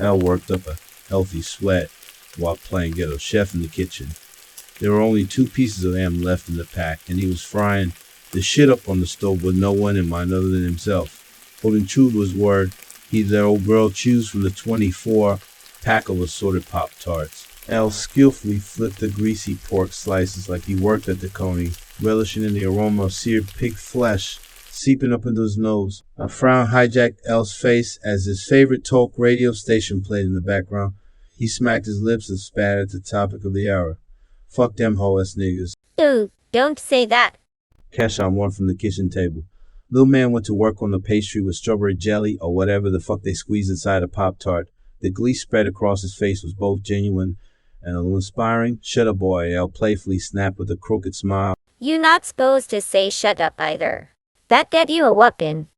Al worked up a healthy sweat while playing ghetto chef in the kitchen. There were only 2 pieces of ham left in the pack, and he was frying the shit up on the stove with no one in mind other than himself. Holding true to his word, he let old girl choose from the 24 pack of assorted Pop-Tarts. Al skillfully flipped the greasy pork slices like he worked at the Coney, relishing in the aroma of seared pig flesh seeping up into his nose. A frown hijacked Al's face as his favorite talk radio station played in the background. He smacked his lips and spat at the topic of the hour. Fuck them hoe-ass niggas. Ooh, don't say that. Keshawn won from the kitchen table. Little man went to work on the pastry with strawberry jelly or whatever the fuck they squeeze inside a Pop-Tart. The glee spread across his face was both genuine and a little inspiring. Shut up, boy, Al playfully snapped with a crooked smile. You not supposed to say shut up either. That get you a whooping.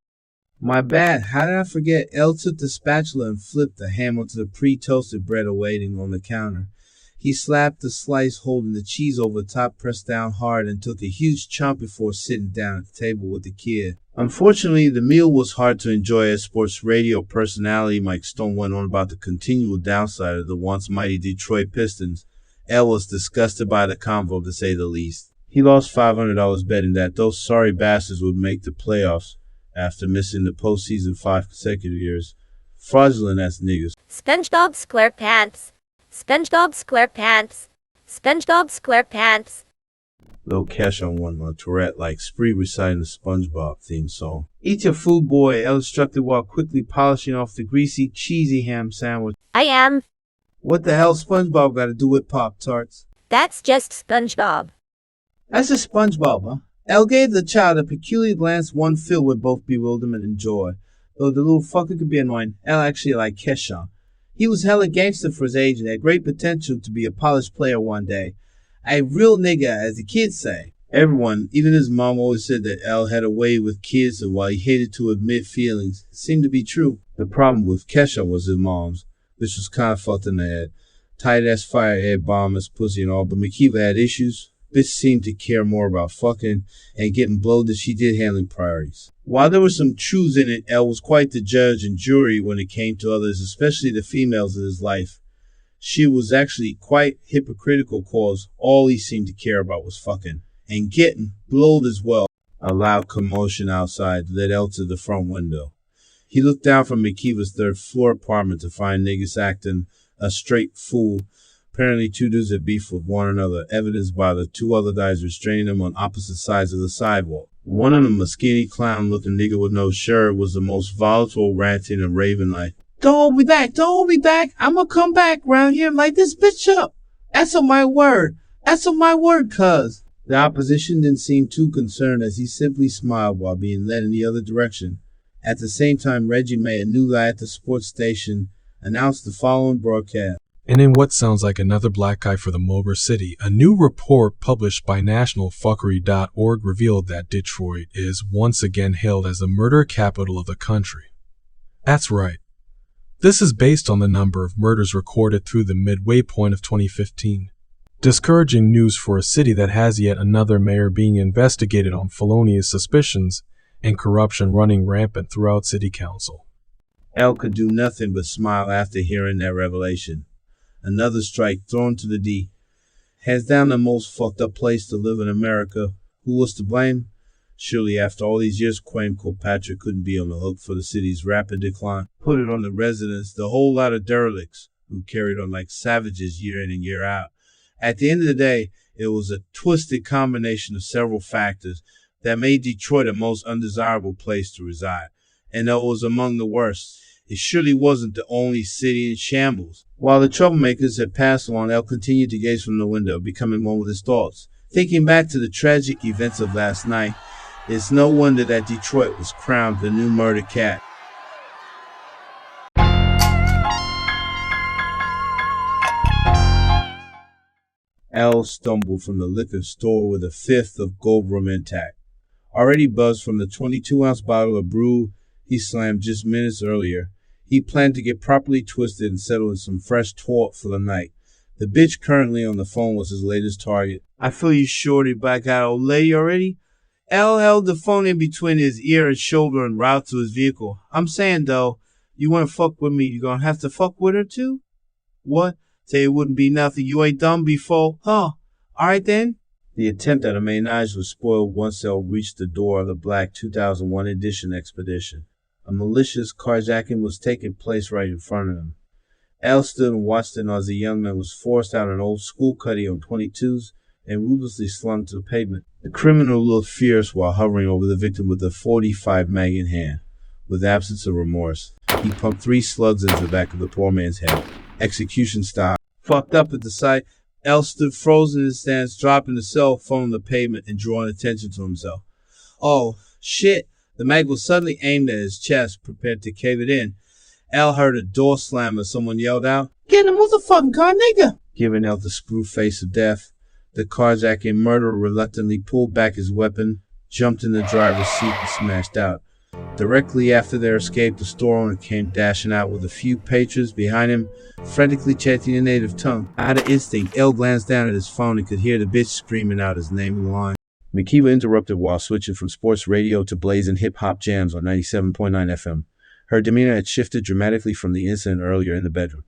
My bad. How did I forget? El took the spatula and flipped the ham onto the pre-toasted bread awaiting on the counter. He slapped the slice holding the cheese over the top, pressed down hard, and took a huge chunk before sitting down at the table with the kid. Unfortunately, the meal was hard to enjoy as sports radio personality Mike Stone went on about the continual downside of the once mighty Detroit Pistons. El was disgusted by the convo, to say the least. He lost $500 betting that those sorry bastards would make the playoffs after missing the postseason 5 consecutive years. Fraudulent ass niggas. SpongeBob SquarePants. SpongeBob SquarePants. SpongeBob SquarePants. Lil Keshawn won on Tourette-like spree reciting the SpongeBob theme song. Eat your food, boy, El instructed while quickly polishing off the greasy, cheesy ham sandwich. I am. What the hell SpongeBob got to do with Pop-Tarts? That's just SpongeBob. That's a SpongeBob, huh? El gave the child a peculiar glance, one filled with both bewilderment and joy. Though the little fucker could be annoying, El actually liked Keshawn. He was hella gangster for his age and had great potential to be a polished player one day. A real nigga, as the kids say. Everyone, even his mom, always said that El had a way with kids, and while he hated to admit feelings, it seemed to be true. The problem with Keshawn was his mom's, which was kind of fucked in the head. Tight-ass firehead bomb as pussy and all, but McKeeva had issues. Bitch seemed to care more about fucking and getting blowed than she did handling priorities. While there was some truths in it, El was quite the judge and jury when it came to others, especially the females in his life. She was actually quite hypocritical, cause all he seemed to care about was fucking and getting blowed as well. A loud commotion outside led El to the front window. He looked down from McKeeva's third-floor apartment to find niggas acting a straight fool. Apparently, 2 dudes had beef with one another, evidenced by the 2 other guys restraining them on opposite sides of the sidewalk. One of them, a skinny clown-looking nigga with no shirt, was the most volatile, ranting and raving like, "Don't hold me back, don't hold me back, I'ma come back round here and light this bitch up. That's on my word, cuz." The opposition didn't seem too concerned as he simply smiled while being led in the other direction. At the same time, Reggie May, a new guy at the sports station, announced the following broadcast. And in what sounds like another black guy for the Mober City, a new report published by nationalfuckery.org revealed that Detroit is once again hailed as the murder capital of the country. That's right. This is based on the number of murders recorded through the midway point of 2015. Discouraging news for a city that has yet another mayor being investigated on felonious suspicions and corruption running rampant throughout city council. El could do nothing but smile after hearing that revelation. Another strike thrown to the D. Hands down the most fucked up place to live in America. Who was to blame? Surely after all these years, Quayne Kilpatrick couldn't be on the hook for the city's rapid decline. Put it on the residents, the whole lot of derelicts who carried on like savages year in and year out. At the end of the day, it was a twisted combination of several factors that made Detroit a most undesirable place to reside. And though it was among the worst, it surely wasn't the only city in shambles. While the troublemakers had passed on, El continued to gaze from the window, becoming one with his thoughts. Thinking back to the tragic events of last night, it's no wonder that Detroit was crowned the new murder cat. El stumbled from the liquor store with a fifth of Goldrum intact. Already buzzed from the 22-ounce bottle of brew he slammed just minutes earlier, he planned to get properly twisted and settle in some fresh talk for the night. The bitch currently on the phone was his latest target. "I feel you shorty, but I got old lady already?" El held the phone in between his ear and shoulder en route to his vehicle. "I'm saying, though, You wanna fuck with me, you gonna have to fuck with her too? What? Say it wouldn't be nothing you ain't done before? Huh? Alright then? The attempt at a menage was spoiled once Elle reached the door of the black 2001 edition expedition. A malicious carjacking was taking place right in front of them. Elle stood and watched it as the young man was forced out an old school cutty on 22s and ruthlessly slung to the pavement. The criminal looked fierce while hovering over the victim with a .45 mag in hand. With absence of remorse, he pumped 3 slugs into the back of the poor man's head, execution style. Fucked up at the sight, Elle stood frozen in his stance, dropping the cell phone on the pavement and drawing attention to himself. Oh, shit! The mag was suddenly aimed at his chest, prepared to cave it in. Elle heard a door slam as someone yelled out, "Get in the motherfucking car, nigga!" Giving Elle the screw face of death. The carjacking murderer reluctantly pulled back his weapon, jumped in the driver's seat, and smashed out. Directly after their escape, the store owner came dashing out with a few patrons behind him, frantically chanting a native tongue. Out of instinct, Elle glanced down at his phone and could hear the bitch screaming out his name in the line. Makiva interrupted while switching from sports radio to blazing hip-hop jams on 97.9 FM. Her demeanor had shifted dramatically from the incident earlier in the bedroom.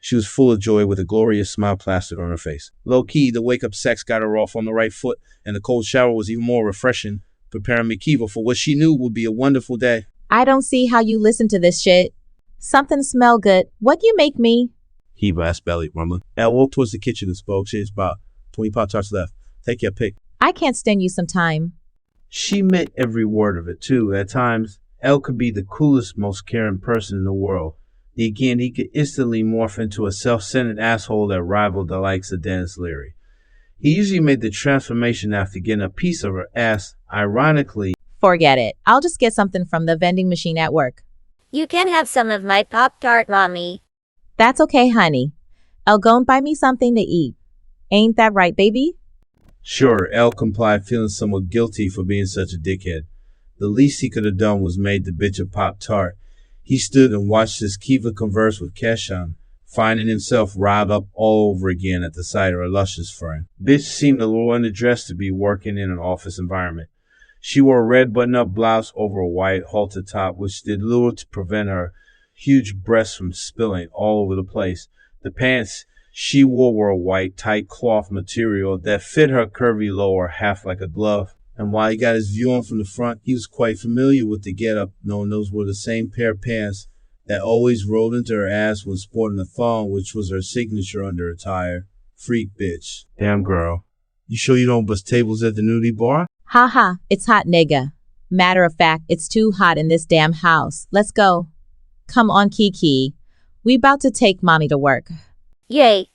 She was full of joy with a glorious smile plastered on her face. Low-key, the wake-up sex got her off on the right foot, and the cold shower was even more refreshing, preparing Makiva for what she knew would be a wonderful day. I don't see how you listen to this shit. Something smell good. What you make me? Kiva asked belly, rumbling. Elle walked towards the kitchen and spoke. She's about 20 Pop-Tarts left. Take your pick. I can't stand you some time. She meant every word of it, too. At times, Elle could be the coolest, most caring person in the world. Again, he could instantly morph into a self-centered asshole that rivaled the likes of Dennis Leary. He usually made the transformation after getting a piece of her ass. Ironically, Forget it. I'll just get something from the vending machine at work. You can have some of my Pop-Tart, Mommy. That's okay, honey. I'll go and buy me something to eat. Ain't that right, baby? Sure, Elle complied, feeling somewhat guilty for being such a dickhead. The least he could have done was made the bitch a Pop-Tart. He stood and watched as Kiva conversed with Keshan, finding himself riled up all over again at the sight of her luscious friend. Bitch seemed a little underdressed to be working in an office environment. She wore a red button-up blouse over a white halter top, which did little to prevent her huge breasts from spilling all over the place. The pants she wore were a white, tight cloth material that fit her curvy lower half like a glove. And while he got his view on from the front, he was quite familiar with the getup, knowing those were the same pair of pants that always rolled into her ass when sporting a thong, which was her signature under attire. Freak bitch. Damn girl. You sure you don't bust tables at the nudie bar? Haha, it's hot, nigga. Matter of fact, it's too hot in this damn house. Let's go. Come on, Kiki. We about to take mommy to work. Yay.